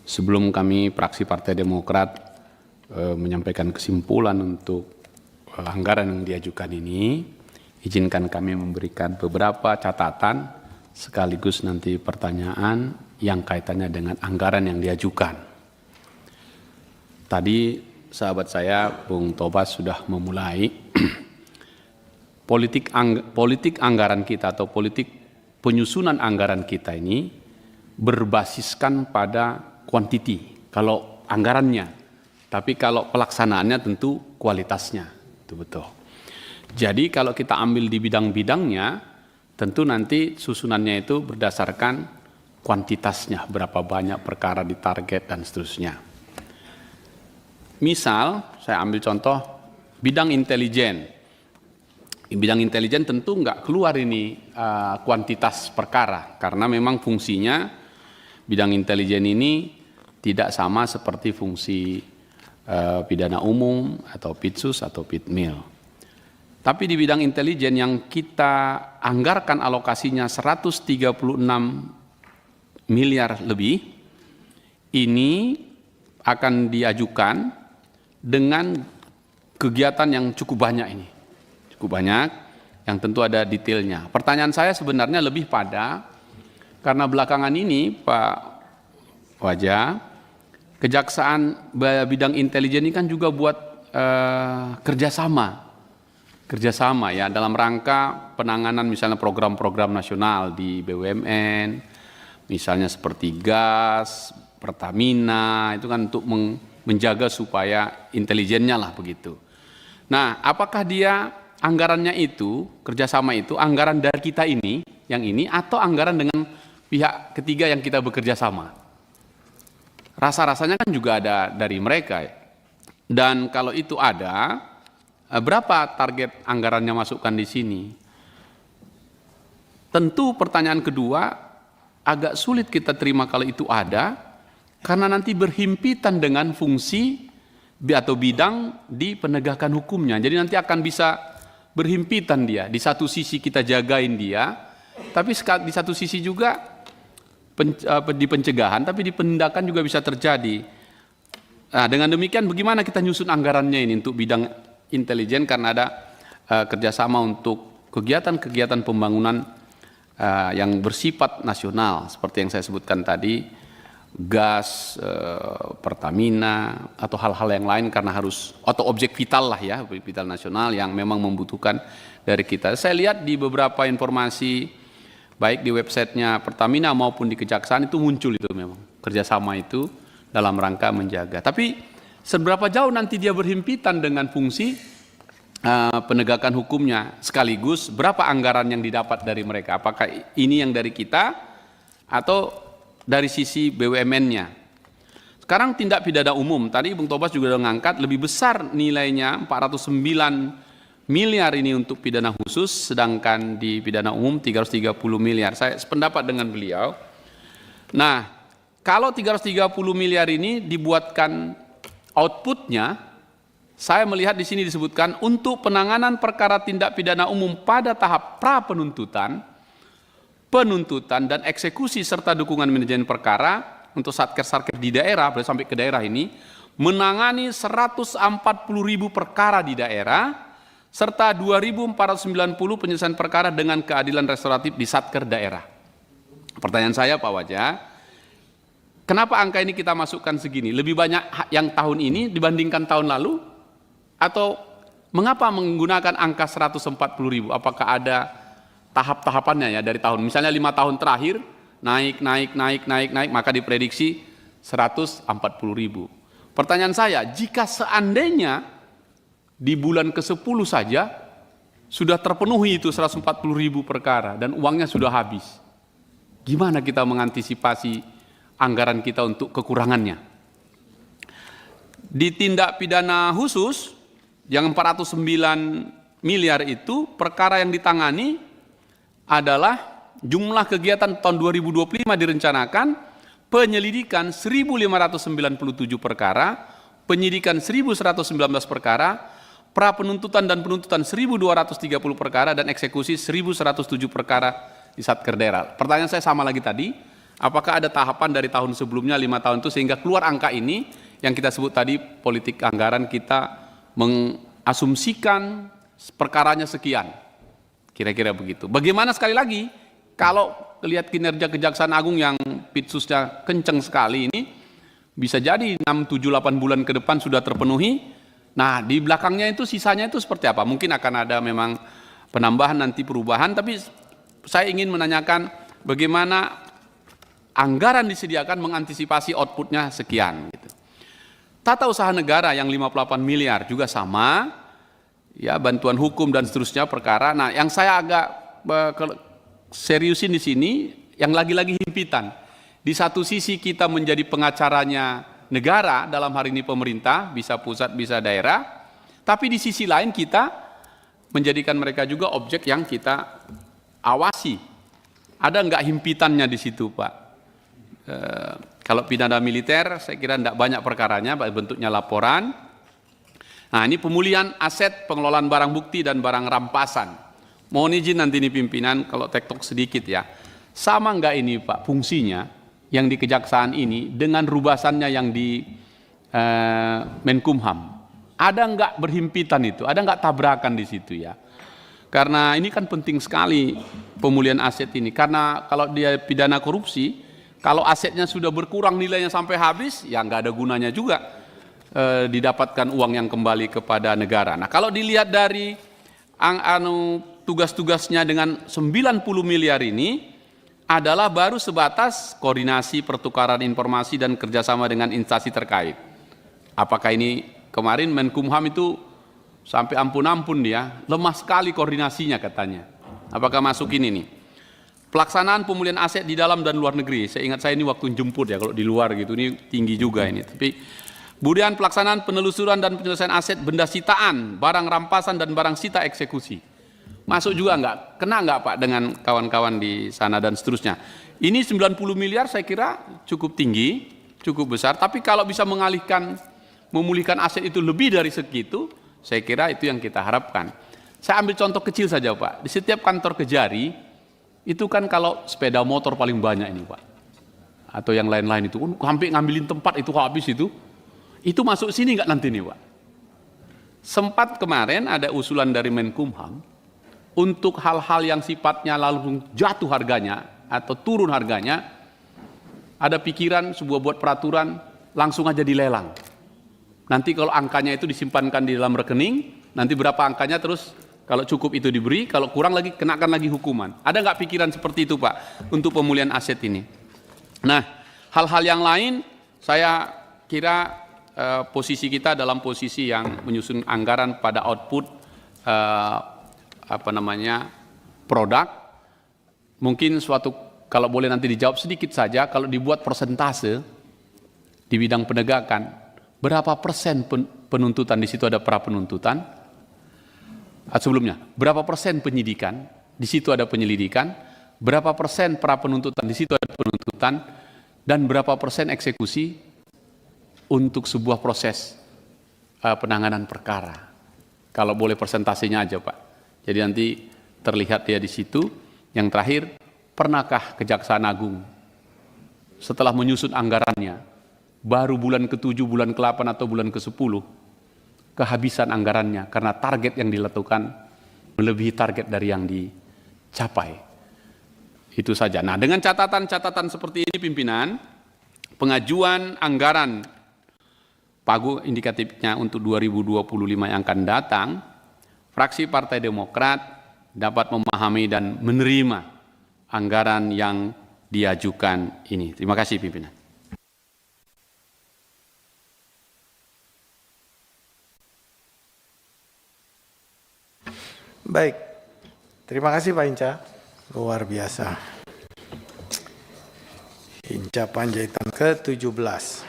Sebelum kami fraksi Partai Demokrat menyampaikan kesimpulan untuk anggaran yang diajukan ini, izinkan kami memberikan beberapa catatan sekaligus nanti pertanyaan yang kaitannya dengan anggaran yang diajukan. Tadi sahabat saya Bung Tobas sudah memulai politik anggaran kita atau politik penyusunan anggaran kita ini berbasiskan pada quantity kalau anggarannya, tapi kalau pelaksanaannya tentu kualitasnya, itu betul. Jadi kalau kita ambil di bidang-bidangnya, tentu nanti susunannya itu berdasarkan kuantitasnya, berapa banyak perkara ditarget dan seterusnya. Misal, saya ambil contoh bidang intelijen. Di bidang intelijen tentu nggak keluar ini kuantitas perkara, karena memang fungsinya bidang intelijen ini tidak sama seperti fungsi pidana umum atau Pitsus atau Pitmil. Tapi di bidang intelijen yang kita anggarkan alokasinya 136 miliar lebih, ini akan diajukan dengan kegiatan yang cukup banyak ini. Cukup banyak, yang tentu ada detailnya. Pertanyaan saya sebenarnya lebih pada, karena belakangan ini Pak Wajah, Kejaksaan bidang intelijen ini kan juga buat kerjasama ya dalam rangka penanganan misalnya program-program nasional di BUMN, misalnya seperti gas, Pertamina, itu kan untuk menjaga supaya intelijennya lah begitu. Nah, apakah dia anggarannya itu, kerjasama itu anggaran dari kita ini, yang ini, atau anggaran dengan pihak ketiga yang kita bekerja sama? Rasa-rasanya kan juga ada dari mereka. Dan kalau itu ada, berapa target anggarannya masukkan di sini? Tentu pertanyaan kedua agak sulit kita terima kalau itu ada, karena nanti berhimpitan dengan fungsi atau bidang di penegakan hukumnya. Jadi nanti akan bisa berhimpitan dia. Di satu sisi kita jagain dia, tapi di satu sisi juga di pencegahan, tapi di penindakan juga bisa terjadi. Nah, dengan demikian bagaimana kita nyusun anggarannya ini untuk bidang intelijen, karena ada kerjasama untuk kegiatan-kegiatan pembangunan yang bersifat nasional, seperti yang saya sebutkan tadi, gas, Pertamina, atau hal-hal yang lain, karena harus, atau objek vital lah ya, objek vital nasional yang memang membutuhkan dari kita. Saya lihat di beberapa informasi, baik di websitenya Pertamina maupun di Kejaksaan itu muncul itu memang kerjasama itu dalam rangka menjaga. Tapi seberapa jauh nanti dia berhimpitan dengan fungsi penegakan hukumnya, sekaligus berapa anggaran yang didapat dari mereka? Apakah ini yang dari kita atau dari sisi BUMN-nya? Sekarang tindak pidana umum, tadi Bung Tobas juga sudah mengangkat lebih besar nilainya 409 miliar ini untuk pidana khusus, sedangkan di pidana umum 330 miliar. Saya sependapat dengan beliau. Nah, kalau 330 miliar ini dibuatkan outputnya, saya melihat di sini disebutkan untuk penanganan perkara tindak pidana umum pada tahap pra penuntutan, penuntutan dan eksekusi serta dukungan manajemen perkara untuk satker-satker di daerah, boleh sampai ke daerah ini, menangani 140.000 perkara di daerah, serta 2.490 penyelesaian perkara dengan keadilan restoratif di satker daerah. Pertanyaan saya Pak Wajah, kenapa angka ini kita masukkan segini? Lebih banyak yang tahun ini dibandingkan tahun lalu? Atau mengapa menggunakan angka 140.000? Apakah ada tahap-tahapannya ya dari tahun? Misalnya 5 tahun terakhir naik, maka diprediksi 140.000. Pertanyaan saya, jika seandainya di bulan ke-10 saja sudah terpenuhi itu 140.000 perkara dan uangnya sudah habis, gimana kita mengantisipasi anggaran kita untuk kekurangannya? Di tindak pidana khusus yang 409 miliar itu, perkara yang ditangani adalah jumlah kegiatan tahun 2025 direncanakan penyelidikan 1.597 perkara, penyidikan 1.119 perkara, pra penuntutan dan penuntutan 1.230 perkara, dan eksekusi 1.107 perkara di satker daerah. Pertanyaan saya sama lagi tadi, Apakah ada tahapan dari tahun sebelumnya 5 tahun itu sehingga keluar angka ini yang kita sebut tadi politik anggaran kita mengasumsikan perkaranya sekian. Kira-kira begitu. Bagaimana sekali lagi kalau lihat kinerja Kejaksaan Agung yang pitsusnya kenceng sekali ini, bisa jadi 6, 7, 8 bulan ke depan sudah terpenuhi. Nah, di belakangnya itu sisanya itu seperti apa? Mungkin akan ada memang penambahan nanti perubahan, tapi saya ingin menanyakan bagaimana anggaran disediakan mengantisipasi outputnya sekian. Gitu. Tata usaha negara yang 58 miliar juga sama, ya bantuan hukum dan seterusnya perkara. Nah, yang saya agak seriusin di sini, yang lagi-lagi himpitan. Di satu sisi kita menjadi pengacaranya negara, dalam hari ini pemerintah, bisa pusat, bisa daerah, tapi di sisi lain kita menjadikan mereka juga objek yang kita awasi. Ada nggak himpitannya di situ, Pak? Kalau pidana militer, saya kira tidak banyak perkaranya, bentuknya laporan. Nah, ini pemulihan aset, pengelolaan barang bukti dan barang rampasan. Mohon izin nanti ini pimpinan, kalau tektok sedikit ya. Sama nggak ini Pak fungsinya yang di Kejaksaan ini dengan rubasannya yang di Menkumham? Ada nggak berhimpitan itu? Ada nggak tabrakan di situ ya? Karena ini kan penting sekali pemulihan aset ini. Karena kalau dia pidana korupsi, kalau asetnya sudah berkurang nilainya sampai habis, ya nggak ada gunanya juga didapatkan uang yang kembali kepada negara. Nah, kalau dilihat dari tugas-tugasnya dengan 90 miliar ini adalah baru sebatas koordinasi pertukaran informasi dan kerjasama dengan instansi terkait. Apakah ini kemarin Menkumham itu sampai ampun-ampun dia, lemah sekali koordinasinya katanya. Apakah masuk ini nih? Pelaksanaan pemulihan aset di dalam dan luar negeri. Saya ingat saya ini waktu jemput ya, kalau di luar gitu, ini tinggi juga ini. Tapi kemudian pelaksanaan penelusuran dan penyelesaian aset benda sitaan, barang rampasan dan barang sita eksekusi. Masuk juga enggak? Kena enggak Pak dengan kawan-kawan di sana dan seterusnya? Ini 90 miliar saya kira cukup tinggi, cukup besar. Tapi kalau bisa memulihkan aset itu lebih dari segitu, saya kira itu yang kita harapkan. Saya ambil contoh kecil saja Pak. Di setiap kantor Kejari, itu kan kalau sepeda motor paling banyak ini Pak, atau yang lain-lain itu hampir ngambilin tempat itu habis itu masuk sini nggak nanti nih Pak? Sempat kemarin ada usulan dari Menkumham untuk hal-hal yang sifatnya lalu jatuh harganya atau turun harganya, ada pikiran sebuah buat peraturan langsung aja dilelang. Nanti kalau angkanya itu disimpankan di dalam rekening, nanti berapa angkanya terus kalau cukup itu diberi, kalau kurang lagi kenakan lagi hukuman. Ada nggak pikiran seperti itu Pak untuk pemulihan aset ini? Nah, hal-hal yang lain saya kira posisi kita dalam posisi yang menyusun anggaran pada output produk. Mungkin suatu, kalau boleh nanti dijawab sedikit saja, kalau dibuat persentase di bidang penegakan, berapa persen penuntutan di situ ada pra penuntutan? Sebelumnya, berapa persen penyidikan, di situ ada penyelidikan, berapa persen pra penuntutan, di situ ada penuntutan, dan berapa persen eksekusi untuk sebuah proses penanganan perkara. Kalau boleh persentasenya aja Pak. Jadi nanti terlihat ya di situ. Yang terakhir, pernahkah Kejaksaan Agung setelah menyusun anggarannya, baru bulan ke-7, bulan ke-8 atau bulan ke-10, kehabisan anggarannya karena target yang dilakukan melebihi target dari yang dicapai. Itu saja. Nah, dengan catatan-catatan seperti ini pimpinan, pengajuan anggaran pagu indikatifnya untuk 2025 yang akan datang, fraksi Partai Demokrat dapat memahami dan menerima anggaran yang diajukan ini. Terima kasih pimpinan. Baik, terima kasih Pak Hinca, luar biasa. Hinca Panjaitan ke-17.